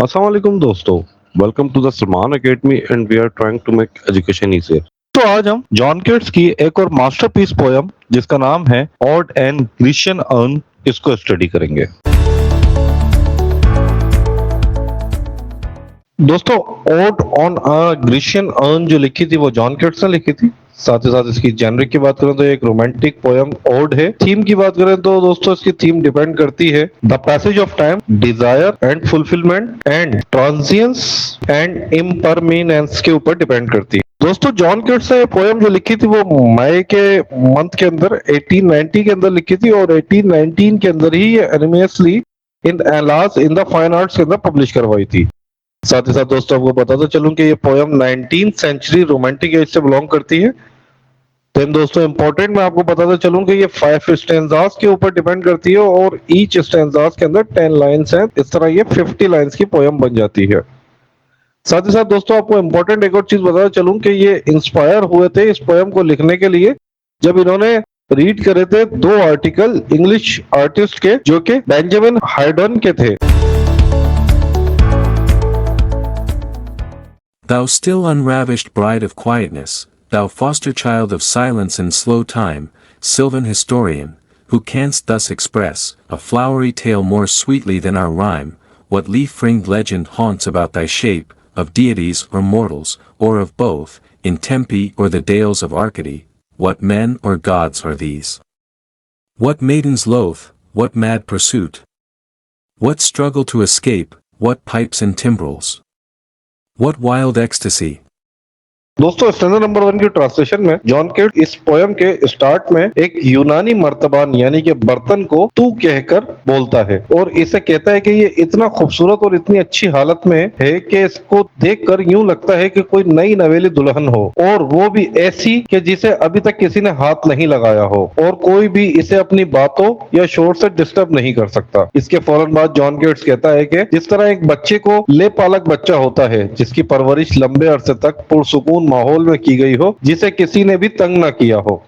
Assalamu alaikum दोस्तों, welcome to the Salman academy and we are trying to make education easier. तो आज हम John केट्स की एक और मास्टरपीस पोयम जिसका नाम है ऑड एंड ग्रीशियन अर्न, इसको स्टडी करेंगे। दोस्तों, odd on a Grecian earn जो लिखी थी वो जॉन केट्स ने लिखी थी। साथ ही साथ इसकी जेनरिक की बात करें तो एक रोमांटिक पोयम ओड है। थीम की बात करें तो दोस्तों इसकी थीम डिपेंड करती है the passage of time, desire and fulfilment and transience and impermanence के ऊपर डिपेंड करती है। दोस्तों, जॉन केट्स ने ये पोयम जो लिखी थी वो मई के मंथ के अंदर 1890 के अंदर लिखी थी और 1819 के अंदर ही ये anonymously in alas in the fine arts के अंदर पब्लिश करवाई थी। साथ ही साथ दोस्तों आपको बताता चलूं कि ये poem 19th century romantic age से बिलोंग करती है। देन दोस्तों इंपॉर्टेंट मैं आपको बताता चलूं कि ये 5 स्टैंजास के ऊपर डिपेंड करती है और ईच स्टैंजास के अंदर 10 लाइंस हैं। इस तरह ये 50 लाइंस की पोयम बन जाती है। साथ ही साथ दोस्तों आपको इंपॉर्टेंट एक और चीज बताता चलूं कि ये इंस्पायर हुए थे इस पोयम को लिखने के लिए जब इन्होंने रीड करे थे 2 आर्टिकल इंग्लिश आर्टिस्ट के जो कि बेंजामिन हाइडन के थे। Thou still unravished bride of quietness, thou foster child of silence and slow time, sylvan historian, who canst thus express a flowery tale more sweetly than our rhyme, what leaf-ringed legend haunts about thy shape, of deities or mortals, or of both, in Tempe or the dales of Arcady, what men or gods are these? What maidens loath, what mad pursuit? What struggle to escape, what pipes and timbrels? What wild ecstasy? दोस्तों standard number 1 की translation में John केट्स इस poem के start में एक यूनानी मर्तबान यानी कि बर्तन को तू कहकर बोलता है और इसे कहता है कि ये इतना खूबसूरत और इतनी अच्छी हालत में है कि इसको देखकर यूं लगता है कि कोई नई नवेली दुल्हन हो और वो भी ऐसी कि जिसे अभी तक किसी ने हाथ नहीं लगाया हो और कोई भी इसे अपनी बातों या शोर से डिस्टर्ब नहीं कर सकता। इसके फौरन बाद जॉन केट्स कहता है कि जिस तरह एक बच्चे को ले पालक बच्चा होता है जिसकी परवरिश लंबे अरसे तक पुरसुकून माहौल में की गई हो, जिसे किसी ने भी तंग ना किया हो,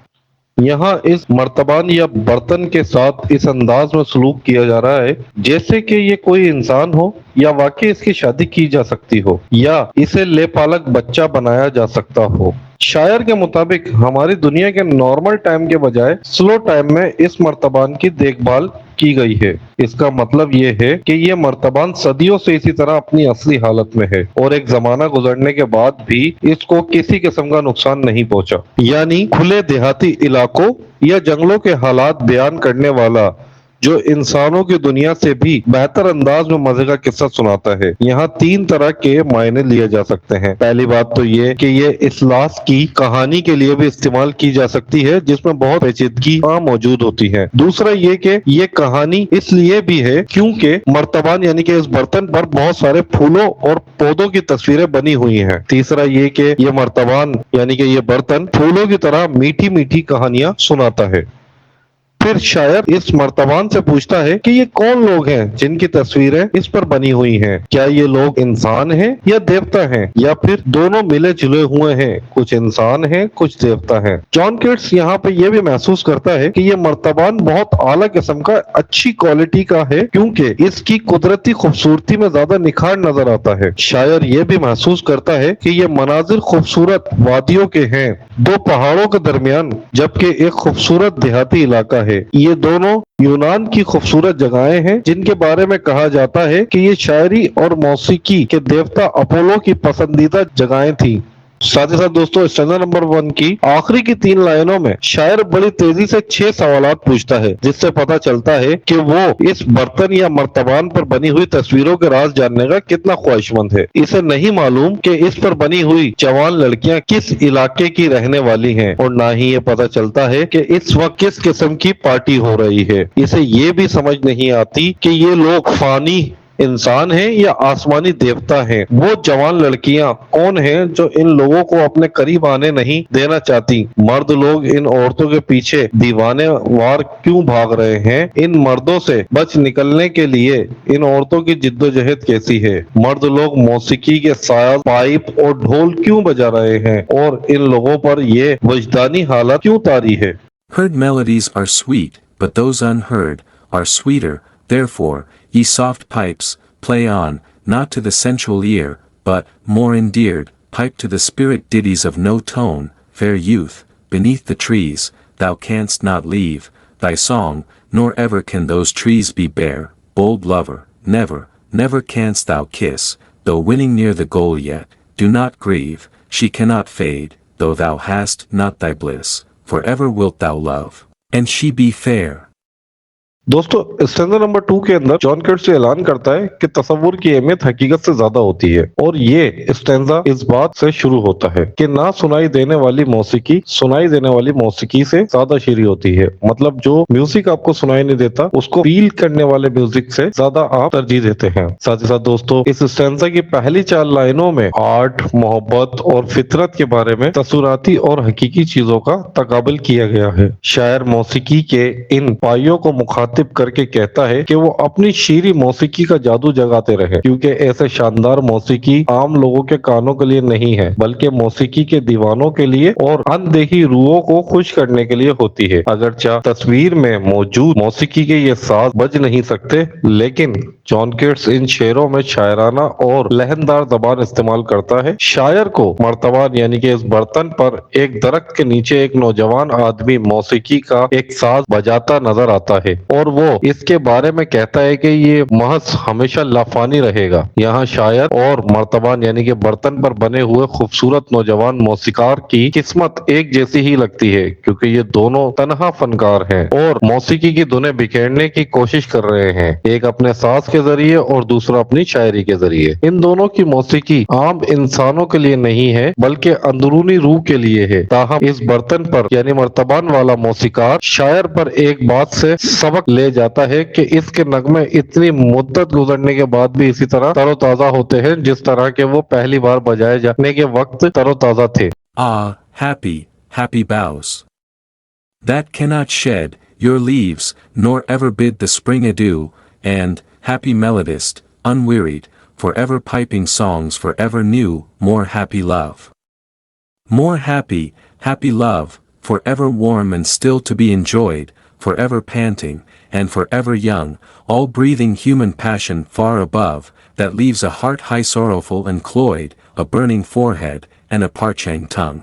यहाँ इस मर्तबान या बर्तन के साथ इस अंदाज में सलूक किया जा रहा है जैसे कि ये कोई इंसान हो या वाकई इसकी शादी की जा सकती हो या इसे ले पालक बच्चा बनाया जा सकता हो। शायर के मुताबिक हमारी दुनिया के नॉर्मल टाइम के बजाय स्लो टाइम में इस मर्तबान की देखभाल की गई है। इसका मतलब ये है कि ये मर्तबान सदियों से इसी तरह अपनी असली हालत में है और एक जमाना गुजरने के बाद भी इसको किसी किस्म का नुकसान नहीं पहुंचा। यानी खुले देहाती इलाकों या जंगलों के हालात बयान करने वाला जो इंसानों की दुनिया से भी बेहतर अंदाज में मजे का किस्सा सुनाता है। यहाँ 3 तरह के मायने लिए जा सकते हैं। पहली बात तो ये कि ये इस्लास की कहानी के लिए भी इस्तेमाल की जा सकती है जिसमें बहुत पेचीदगी मौजूद होती है। दूसरा ये कि ये कहानी इसलिए भी है क्योंकि मर्तबान यानी कि इस बर्तन पर बहुत सारे फूलों और पौधों की तस्वीरें बनी हुई हैं। तीसरा ये कि ये मर्तबान यानी कि ये बर्तन फूलों की तरह मीठी मीठी कहानियां सुनाता है। फिर शायर इस मर्तबान से पूछता है कि ये कौन लोग हैं जिनकी तस्वीरें इस पर बनी हुई हैं? क्या ये लोग इंसान हैं या देवता हैं या फिर दोनों मिले जुले हुए हैं, कुछ इंसान हैं कुछ देवता हैं? जॉन केट्स यहाँ पे ये भी महसूस करता है कि ये मर्तबान बहुत आला किस्म का अच्छी क्वालिटी का है क्योंकि इसकी कुदरती खूबसूरती में ज्यादा निखार नजर आता है। शायर ये भी महसूस करता है कि ये मनाजिर खूबसूरत वादियों के हैं, 2 पहाड़ों के दरमियान, जबकि एक खूबसूरत देहाती इलाका है। ये दोनों यूनान की खूबसूरत जगहें हैं जिनके बारे में कहा जाता है कि ये शायरी और मौसीकी के देवता अपोलो की पसंदीदा जगहें थी। साथ ही साथ दोस्तों स्टैंडर्ड नंबर 1 की आखिरी की 3 लाइनों में शायर बड़ी तेजी से 6 सवालात पूछता है जिससे पता चलता है कि वो इस बर्तन या मर्तबान पर बनी हुई तस्वीरों के राज जानने का कितना ख्वाहिशमंद है। इसे नहीं मालूम कि इस पर बनी हुई जवान लड़कियां किस इलाके की रहने वाली हैं और ना ही ये पता चलता है कि इस वक्त किस किस्म की पार्टी हो रही है। इसे ये भी समझ नहीं आती कि ये लोग फानी इंसान हैं या आसमानी देवता हैं। वो जवान लड़कियां कौन हैं जो इन लोगों को अपने करीब आने नहीं देना चाहती? मर्द लोग इन औरतों के पीछे दीवाने वार क्यों भाग रहे हैं? इन मर्दों से बच निकलने के लिए इन औरतों की जिद्दोजहद कैसी है? मर्द लोग मौसीकी के साज, पाइप और ढोल क्यों बजा रहे हैं और इन लोगों पर ये वजदानी हालत क्यों तारी है? Heard melodies are sweet, but those unheard are sweeter. Therefore, ye soft pipes, play on, not to the sensual ear, but, more endeared, pipe to the spirit ditties of no tone, fair youth, beneath the trees, thou canst not leave thy song, nor ever can those trees be bare, bold lover, never, never canst thou kiss, though winning near the goal yet, do not grieve, she cannot fade, though thou hast not thy bliss, forever wilt thou love, and she be fair. दोस्तों stanza number 2 के अंदर John केट्स ऐलान करता है कि तसव्वुर की अहमियत हकीकत से ज्यादा होती है और ये स्टैंजा इस बात से शुरू होता है कि ना सुनाई देने वाली मौसीकी सुनाई देने वाली मौसीकी से ज्यादा शीरी होती है। मतलब जो म्यूजिक आपको सुनाई नहीं देता उसको फील करने वाले म्यूजिक से ज्यादा आप तरजीह देते हैं। साथ ही साथ दोस्तों इस स्टैंजा की पहली 4 लाइनों में आर्ट, मोहब्बत और फितरत के बारे में तसुराती और हकीकी चीजों का तकाबल किया गया है। शायर मौसीकी के इन पाइयों को मुखातिब करके कहता है कि वो अपनी शीरी मौसीकी का जादू जगाते रहे, क्योंकि ऐसे शानदार मौसीकी आम लोगों के कानों के लिए नहीं है बल्कि मौसीकी के दीवानों के लिए और अनदेखी रूहों को खुश करने के लिए होती है। अगरचे तस्वीर में मौजूद मौसीकी के ये साज बज नहीं सकते, लेकिन जॉन केट्स इन शेरों में शायराना और लहनदार जबान इस्तेमाल करता है। शायर को मर्तबान यानी कि इस बर्तन पर एक दरख्त के नीचे एक नौजवान आदमी मौसीकी का एक साज बजाता नजर आता है और वो इसके बारे में कहता है कि ये महज हमेशा लाफानी रहेगा। यहाँ शायर और मर्तबान यानी कि बर्तन पर बने हुए खूबसूरत नौजवान मौसीकार की किस्मत एक जैसी ही लगती है, क्योंकि ये दोनों तनहा फनकार हैं और मौसीकी की धुनें बिखेरने की कोशिश कर रहे हैं, एक अपने साज के जरिए और दूसरा अपनी शायरी के जरिए। इन दोनों की मौसीकी आम इंसानों के लिए नहीं है बल्कि अंदरूनी रूह के लिए है। ताहम इस बर्तन पर यानी मर्तबान वाला मौसीकार शायर पर एक बात से सबक ले जाता है कि इसके नगमे इतनी मुद्दत गुजरने के बाद भी इसी तरह तरोताजा होते हैं जिस तरह के वो पहली बार बजाए जाने के वक्त तरोताजा थे। Ah, happy, happy boughs, that cannot shed your leaves, nor ever bid the spring adieu, and, happy melodist, unwearied, forever piping songs forever new, more happy love. More happy, happy love, forever warm and still to be enjoyed, forever panting, and forever young, all breathing human passion far above, that leaves a heart high sorrowful and cloyed, a burning forehead, and a parching tongue.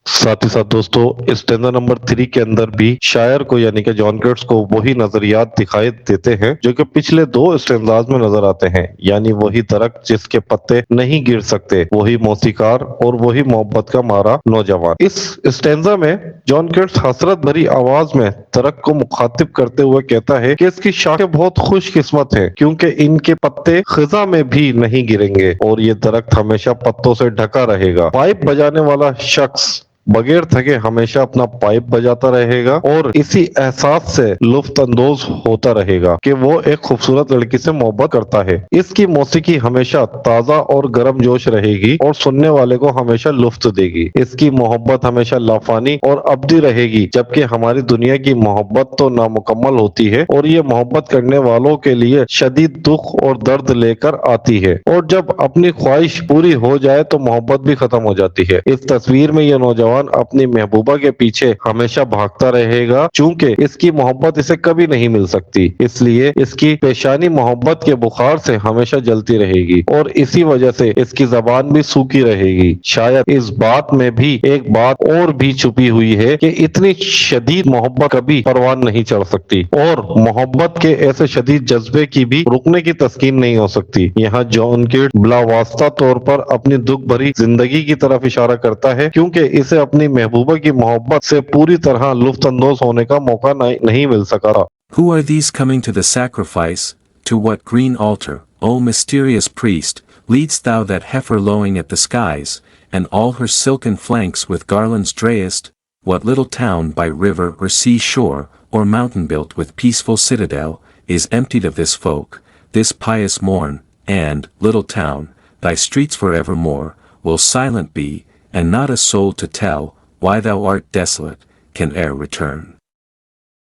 साथ ही साथ दोस्तों stanza number 3 के अंदर भी शायर को यानी कि जॉन केट्स को वही नजरियात दिखाई देते हैं जो कि पिछले 2 स्टैंजाज में नजर आते हैं, यानी वही दरख्त जिसके पत्ते नहीं गिर सकते, वही मौसीकार और वही मोहब्बत का मारा नौजवान। इस स्टैंजा में जॉन केट्स हसरत भरी आवाज में दरख्त को मुखातिब करते हुए कहता है कि इसकी शाखें बहुत खुशकिस्मत हैं क्योंकि इनके पत्ते खिजा में भी नहीं गिरेंगे और ये दरख्त हमेशा पत्तों से ढका रहेगा। पाइप बजाने वाला शख्स बगैर थके हमेशा अपना पाइप बजाता रहेगा और इसी एहसास से लुफ्त अंदोज होता रहेगा कि वो एक खूबसूरत लड़की से मोहब्बत करता है। इसकी मौसीकी हमेशा ताजा और गर्म जोश रहेगी और सुनने वाले को हमेशा लुफ्त देगी। इसकी मोहब्बत हमेशा लाफानी और अब्दी रहेगी, जबकि हमारी दुनिया की मोहब्बत तो नामुकम्मल होती है और ये मोहब्बत करने वालों के लिए शदीद दुख और दर्द लेकर आती है और जब अपनी ख्वाहिश पूरी हो जाए तो मोहब्बत भी खत्म हो जाती है। इस तस्वीर में ये नौजवान अपनी महबूबा के पीछे हमेशा भागता रहेगा, चूंकि इसकी मोहब्बत इसे कभी नहीं मिल सकती, इसलिए इसकी पेशानी मोहब्बत के बुखार से हमेशा जलती रहेगी और इसी वजह से इसकी जबान भी सूखी रहेगी। शायद इस बात में भी एक बात और भी छुपी हुई है कि इतनी शदीद मोहब्बत कभी परवान नहीं चढ़ सकती और मोहब्बत के ऐसे शदीद जज्बे की भी रुकने की तस्कीन नहीं हो सकती। यहाँ जॉन केट्स बिलावास्ता तौर पर अपनी दुख भरी जिंदगी की तरफ इशारा करता है, क्योंकि इसे अपनी महबूबा की मोहब्बत से पूरी तरह लुफ्तअंदोज होने का मौका नहीं मिल सका। Who are these coming to the sacrifice? To what green altar, O mysterious priest, leadst thou that heifer lowing at the skies, and all her silken flanks with garlands drayest? What little town by river or sea shore, or mountain built with peaceful citadel, is emptied of this folk, this pious morn, and, little town, thy streets forevermore, will silent be, and not a soul to tell, why thou art desolate, can e'er return.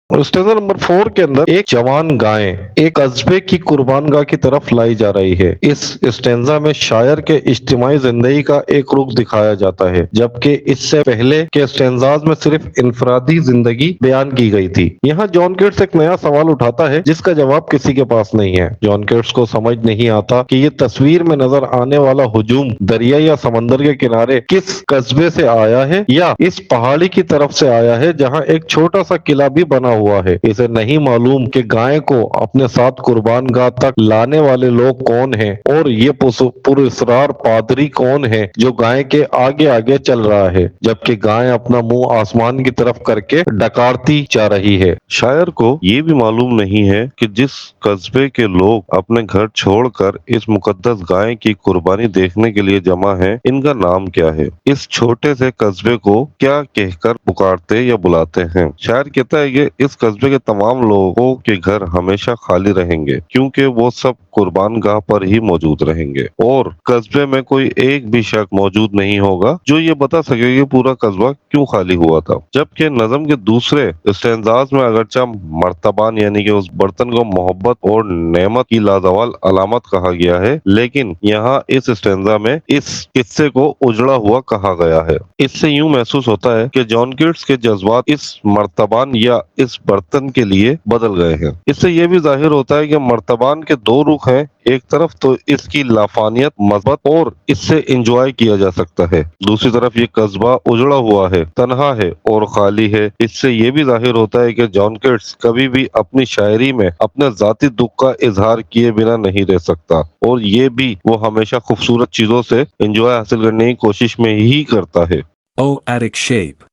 Stanza number 4 के अंदर एक जवान गाय एक कस्बे की कुर्बानगाह की तरफ लाई जा रही है। इस स्टेंजा में शायर के इज्तिमाई जिंदगी का एक रुख दिखाया जाता है, जबकि इससे पहले के स्टेंजाज में सिर्फ इनफरादी जिंदगी बयान की गई थी। यहाँ जॉन केट्स एक नया सवाल उठाता है जिसका जवाब किसी के पास नहीं है। जॉन केट्स को समझ नहीं आता कि ये तस्वीर में नजर आने वाला हुजूम दरिया या समंदर के किनारे किस कस्बे से आया है या इस पहाड़ी की तरफ से आया है जहाँ एक छोटा सा किला भी बना हुआ है। इसे नहीं मालूम कि गाय को अपने साथ कुर्बानगाह तक लाने वाले लोग कौन हैं और ये पुरस्रार पादरी कौन है जो गाय के आगे आगे चल रहा है, जबकि गाय अपना मुंह आसमान की तरफ करके डकारती जा रही है। शायर को ये भी मालूम नहीं है कि जिस कस्बे के लोग अपने घर छोड़कर इस मुकद्दस गाय की कुर्बानी देखने के लिए जमा हैं, इनका नाम क्या है, इस छोटे से कस्बे को क्या कहकर पुकारते या बुलाते हैं। शायर कहता है कि इस कस्बे के तमाम लोगों के घर हमेशा खाली रहेंगे क्योंकि वो सब कुर्बानगाह पर ही मौजूद रहेंगे और कस्बे में कोई एक भी शख्स मौजूद नहीं होगा जो ये बता सके कि पूरा कस्बा क्यों खाली हुआ था। जबकि नज़म के दूसरे स्टेंजाज में अगरचा मर्तबान यानी कि उस बर्तन को मोहब्बत और नेमत की लाजवाल अलामत कहा गया है, लेकिन यहाँ इस स्टेंजा में इस किस्से को उजड़ा हुआ कहा गया है। इससे यूं महसूस होता है कि जॉन कीट्स के जज्बात इस मर्तबान या इस बर्तन के लिए बदल गए हैं। इससे यह भी जाहिर होता है कि मर्तबान के दो रुख हैं, एक तरफ तो इसकी लाफानियत मजबत और इससे इंजॉय किया जा सकता है, दूसरी तरफ ये कस्बा उजड़ा हुआ है, तन्हा है और खाली है। इससे ये भी जाहिर होता है कि जॉन कीट्स कभी भी अपनी शायरी में अपने जाती दुख का इजहार किए बिना नहीं रह सकता और ये भी वो हमेशा खूबसूरत चीजों से इंजॉय हासिल करने की कोशिश में ही करता है। O Attic shape,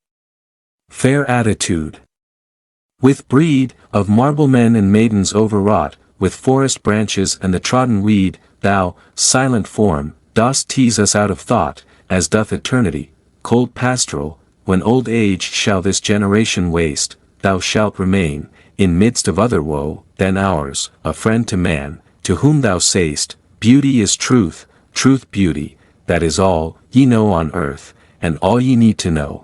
fair attitude, with breed of marble men and maidens overwrought, with forest branches and the trodden weed, thou, silent form, dost tease us out of thought, as doth eternity, cold pastoral, when old age shall this generation waste, thou shalt remain, in midst of other woe, than ours, a friend to man, to whom thou say'st, beauty is truth, truth beauty, that is all ye know on earth, and all ye need to know.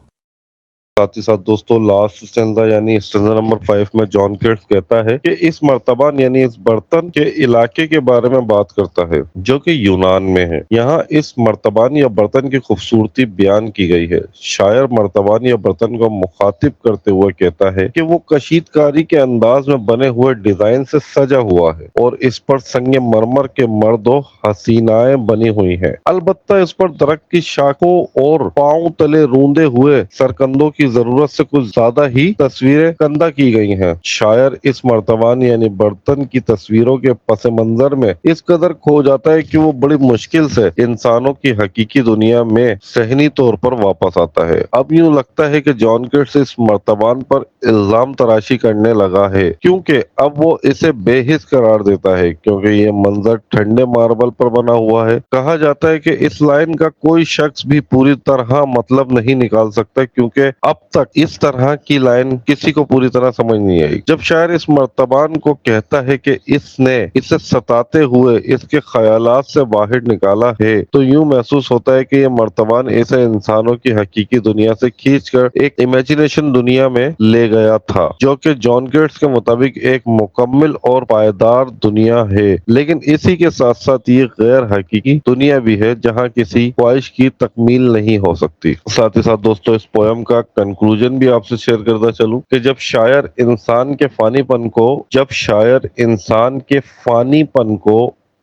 साथ ही साथ दोस्तों last stanza यानी stanza number 5 में John Keats कहता है कि इस मर्तबान यानी इस बर्तन के इलाके के बारे में बात करता है जो कि यूनान में है। यहाँ इस मर्तबान या बर्तन की खूबसूरती बयान की गई है। शायर मर्तबान या बर्तन को मुखातिब करते हुए कहता है कि वो कशीदकारी के अंदाज में बने हुए डिजाइन से सजा हुआ है और इस पर संगे मरमर के मर्दों हसीनाएं बनी हुई हैं। अलबत्ता इस पर दरख्त की शाखों और पांव तले रूंधे हुए सरकंदों की जरूरत से कुछ ज्यादा ही तस्वीरें कंदा की गई हैं। शायर इस मर्तबान यानी बर्तन की तस्वीरों के पस मंजर में इस कदर खो जाता है कि वो बड़ी मुश्किल से इंसानों की हकीकी दुनिया में सहनी तौर पर वापस आता है। अब यूं लगता है कि जॉन कीट्स इस मर्तबान पर इल्जाम तराशी करने लगा है क्योंकि अब वो इसे बेहिस करार देता है क्योंकि ये मंजर ठंडे मार्बल पर बना हुआ है। कहा जाता है कि इस लाइन का कोई शख्स भी पूरी तरह मतलब नहीं निकाल सकता क्योंकि अब तक इस तरह की लाइन किसी को पूरी तरह समझ नहीं आई। जब शायर इस मर्तबान को कहता है कि इसने इसे सताते हुए इसके ख्यालात से बाहर निकाला है तो यूं महसूस होता है कि ये मर्तबान इसे इंसानों की हकीकी दुनिया से खींचकर एक इमेजिनेशन दुनिया में ले गया था जो कि जॉन कीट्स के मुताबिक एक मुकम्मल और पायदार दुनिया है, लेकिन इसी के साथ साथ ये गैर हकीकी दुनिया भी है जहाँ किसी ख्वाहिश की तकमील नहीं हो सकती। साथ ही साथ दोस्तों इस पोयम का कंक्लूजन भी आपसे शेयर करता चलूं कि जब शायर इंसान के फानीपन को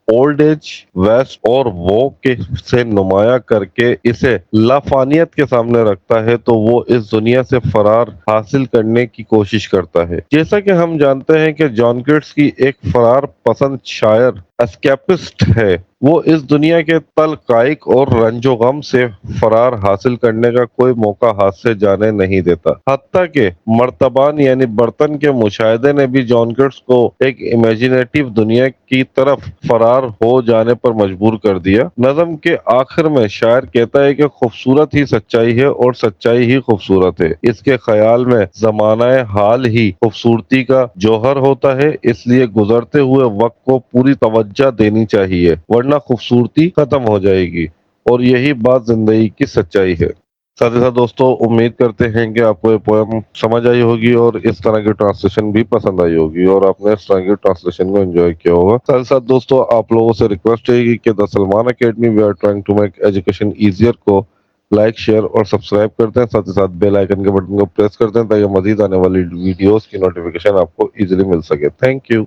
ओल्ड एज वेस्ट और वो के से नुमाया करके इसे लाफानियत के सामने रखता है तो वो इस दुनिया से फरार हासिल करने की कोशिश करता है। जैसा कि हम जानते हैं कि जॉन कीट्स की एक फरार पसंद शायर एस्केपिस्ट है, वो इस दुनिया के तल काइक और रंजो गम से फरार हासिल करने का कोई मौका हाथ से जाने नहीं देता। हत्ता के मर्तबान यानी बर्तन के मुशाहिदे ने भी जॉन कीट्स को एक इमेजिनेटिव दुनिया की तरफ फरार हो जाने पर मजबूर कर दिया। नज़म के आखिर में शायर कहता है कि खूबसूरत ही सच्चाई है और सच्चाई ही खूबसूरत है। इसके ख्याल में ज़मानाए हाल ही खूबसूरती का जौहर होता है, इसलिए गुजरते हुए वक्त को पूरी तवज्जो देनी चाहिए वरना खूबसूरती खत्म हो जाएगी और यही बात जिंदगी की सच्चाई है। साथ ही साथ दोस्तों उम्मीद करते हैं कि आपको ये पोयम समझ आई होगी और इस तरह की ट्रांसलेशन भी पसंद आई होगी और आपने इस तरह की ट्रांसलेशन को एंजॉय किया होगा। साथ ही साथ दोस्तों आप लोगों से रिक्वेस्ट है कि the Salman academy we are trying to make education easier को लाइक शेयर और सब्सक्राइब करते हैं, साथ ही साथ बेल आइकन के बटन को प्रेस करते हैं ताकि मजीद आने वाली वीडियोस की नोटिफिकेशन आपको इजीली मिल सके। Thank you.